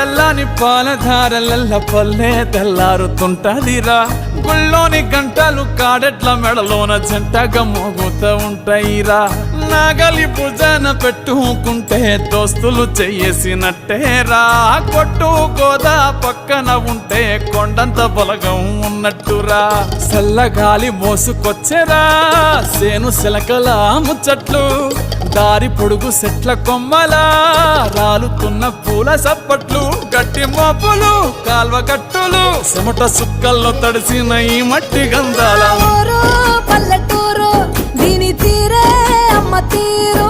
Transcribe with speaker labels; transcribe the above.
Speaker 1: చల్లని పాలధారలల్ల పల్లె తెల్లారుతుంటదిరా గుళ్ళోని గంటలు కాడెట్ల మెడలోన జంటగా మోగుతూ ఉంటాయిరా నాగలి భుజాన పెట్టుకుంటే దోస్తులు చెయ్యేసినట్టేరా కొట్టు గోదా పక్కన ఉంటే కొండంత బలగం ఉన్నట్టురా చల్లగాలి మోసుకొచ్చెరా సేను శిలకల ముచ్చట్లు దారి పొడుగు సెట్ల కొమ్మలా రాలుతున్న పూల సప్పట్లు గట్టి మోపులు కాల్వ గట్టులు చెమట సుక్కల్లో తడిసిన ఈ మట్టి గంధాల
Speaker 2: పల్లెటూరు దీని తీరే అమ్మ తీరు